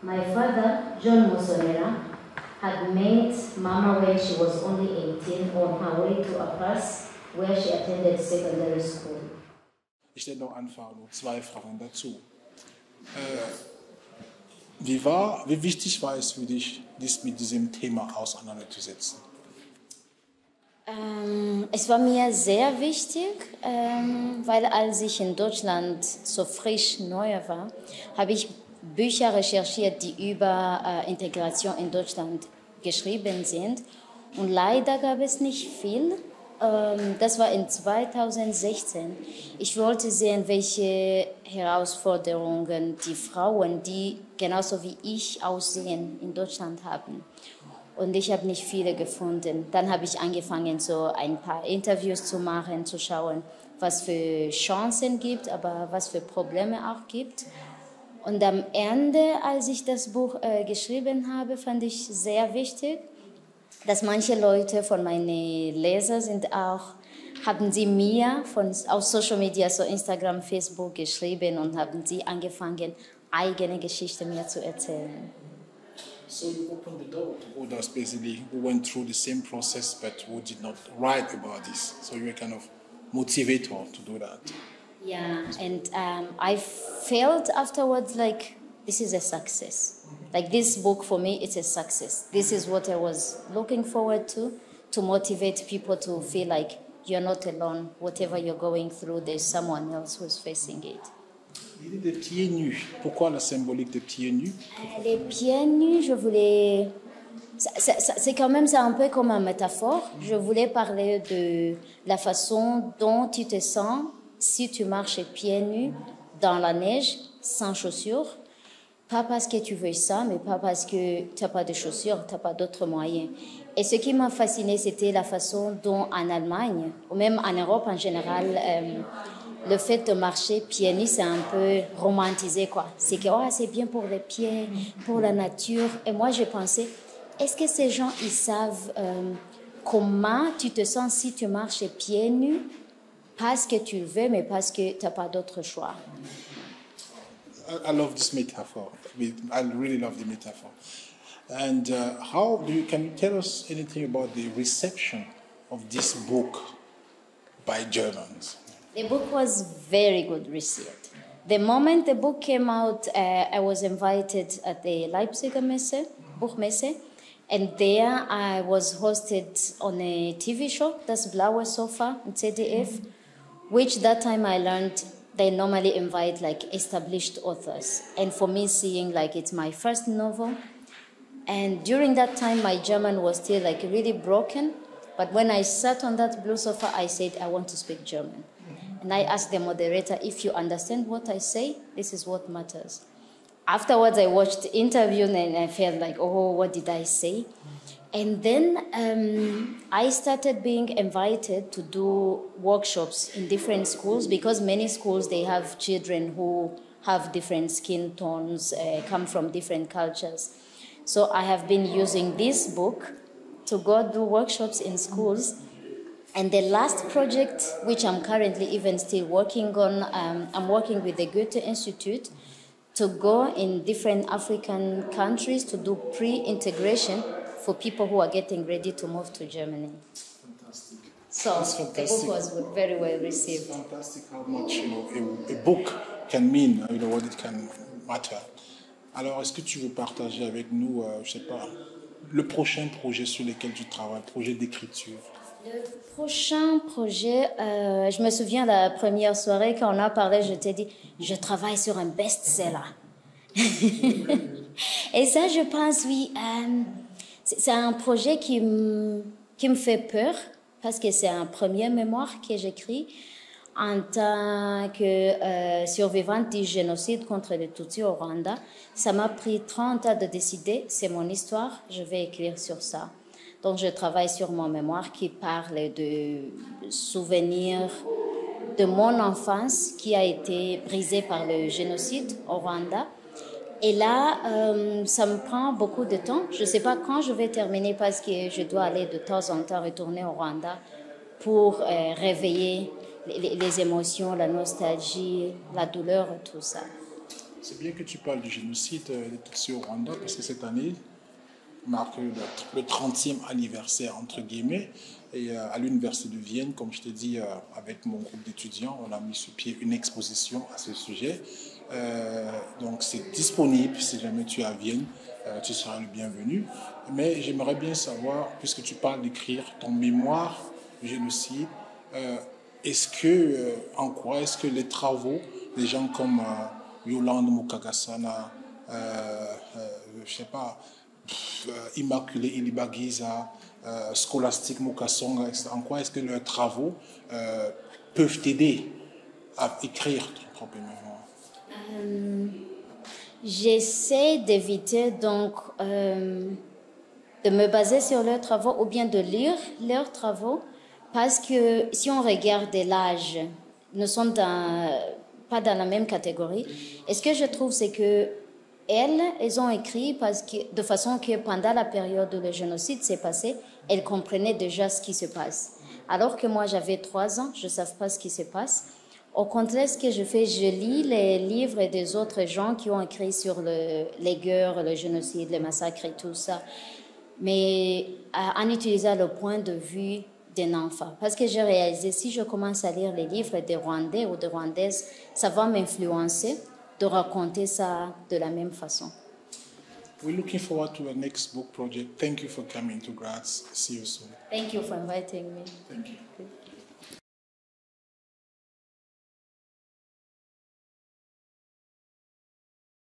My father, John Musonera, had met Mama when she was only 18 on her way to a pass where she attended secondary school. Ich werde noch anfangen, nur 2 Fragen dazu. Wie wichtig war es für dich, dich mit diesem Thema auseinanderzusetzen? Es war mir sehr wichtig, weil als ich in Deutschland so frisch neu war, habe ich Bücher recherchiert, die über Integration in Deutschland geschrieben sind. Und leider gab es nicht viel. Das war in 2016. Ich wollte sehen, welche Herausforderungen die Frauen, die genauso wie ich aussehen, in Deutschland haben. Und ich habe nicht viele gefunden. Dann habe ich angefangen, so ein paar Interviews zu machen, zu schauen, was für Chancen gibt, aber was für Probleme auch gibt. Und am Ende, als ich das Buch geschrieben habe, fand ich sehr wichtig, dass manche Leute von meinen Lesern sind auch, haben sie mir auf Social Media, so Instagram, Facebook geschrieben und haben sie angefangen, eigene Geschichten mir zu erzählen. So you opened the door to others basically who went through the same process but who did not write about this. So you were kind of motivator to do that. Yeah, and I felt afterwards like this is a success. Like this book for me, it's a success. This is what I was looking forward to motivate people to feel like you're not alone. Whatever you're going through, there's someone else who's facing it. L'idée des pieds nus, pourquoi la symbolique des pieds nus? Les pieds nus, je voulais... C'est quand même un peu comme une métaphore. Je voulais parler de la façon dont tu te sens si tu marches pieds nus dans la neige, sans chaussures. Pas parce que tu veux ça, mais pas parce que tu n'as pas de chaussures, tu n'as pas d'autres moyens. Et ce qui m'a fasciné, c'était la façon dont en Allemagne, ou même en Europe en général, le fait de marcher pieds nus, c'est un peu romantisé, quoi. C'est que c'est bien pour les pieds, pour la nature. Et moi, je pensais, est-ce que ces gens, ils savent comment tu te sens si tu marches pieds nus, parce que tu le veux, mais parce que tu n'as pas d'autre choix. I love this metaphor. I really love the metaphor. And can you tell us anything about the reception of this book by Germans? The book was very good received. The moment the book came out, I was invited at the Leipziger Messe, Buchmesse, and there I was hosted on a TV show, Das Blaue Sofa in ZDF, which that time I learned they normally invite like established authors. And for me, seeing like it's my first novel. And during that time, my German was still like really broken. But when I sat on that blue sofa, I said, I want to speak German. And I asked the moderator, if you understand what I say, this is what matters. Afterwards, I watched the interview and I felt like, oh, what did I say? And then I started being invited to do workshops in different schools because many schools, they have children who have different skin tones, come from different cultures. So I have been using this book to go do workshops in schools. And the last project, which I'm currently even still working on, I'm working with the Goethe Institute to go in different African countries to do pre-integration for people who are getting ready to move to Germany. Fantastic. So the book was very well received. It's fantastic how much a book can mean, what it can matter. Alors, est-ce que tu veux partager avec nous, je sais pas, le prochain projet sur lequel tu travailles, projet d'écriture? Le prochain projet, je me souviens de la première soirée quand on a parlé, je t'ai dit, je travaille sur un best-seller. Et ça, je pense, oui, c'est un projet qui me fait peur parce que c'est un premier mémoire que j'écris en tant que survivante du génocide contre les Tutsis au Rwanda. Ça m'a pris 30 ans de décider, c'est mon histoire, je vais écrire sur ça. Donc je travaille sur mon mémoire qui parle de souvenirs de mon enfance qui a été brisée par le génocide au Rwanda. Et là, ça me prend beaucoup de temps. Je ne sais pas quand je vais terminer parce que je dois aller de temps en temps retourner au Rwanda pour réveiller les émotions, la nostalgie, la douleur, tout ça. C'est bien que tu parles du génocide des Tutsis au Rwanda, parce que cette année marque le 30e anniversaire, entre guillemets. Et à l'Université de Vienne, comme je t'ai dit, avec mon groupe d'étudiants, on a mis sur pied une exposition à ce sujet. Donc c'est disponible, si jamais tu es à Vienne, tu seras le bienvenu. Mais j'aimerais bien savoir, puisque tu parles d'écrire ton mémoire du génocide, en quoi est-ce que les travaux des gens comme Yolande Mukagasana, je sais pas, Immaculée Ilibagiza, Scholastique Mukasonga, etc., en quoi est-ce que leurs travaux peuvent t'aider à écrire ton propre mémoire? J'essaie d'éviter donc de me baser sur leurs travaux ou bien de lire leurs travaux, parce que si on regarde l'âge, nous sommes pas dans la même catégorie. Et ce que je trouve, c'est que elles ont écrit de façon que pendant la période où le génocide s'est passé, elles comprenaient déjà ce qui se passe. Alors que moi, j'avais 3 ans, je ne savais pas ce qui se passe. Au contraire, ce que je fais, je lis les livres des autres gens qui ont écrit sur les guerres, le génocide, les massacres et tout ça, mais en utilisant le point de vue d'un enfant. Parce que j'ai réalisé, si je commence à lire les livres des Rwandais ou des Rwandaises, ça va m'influencer de raconter ça de la même façon. We're looking forward to our next book project. Thank you for coming to Graz. See you soon. Thank you for inviting me. Thank you.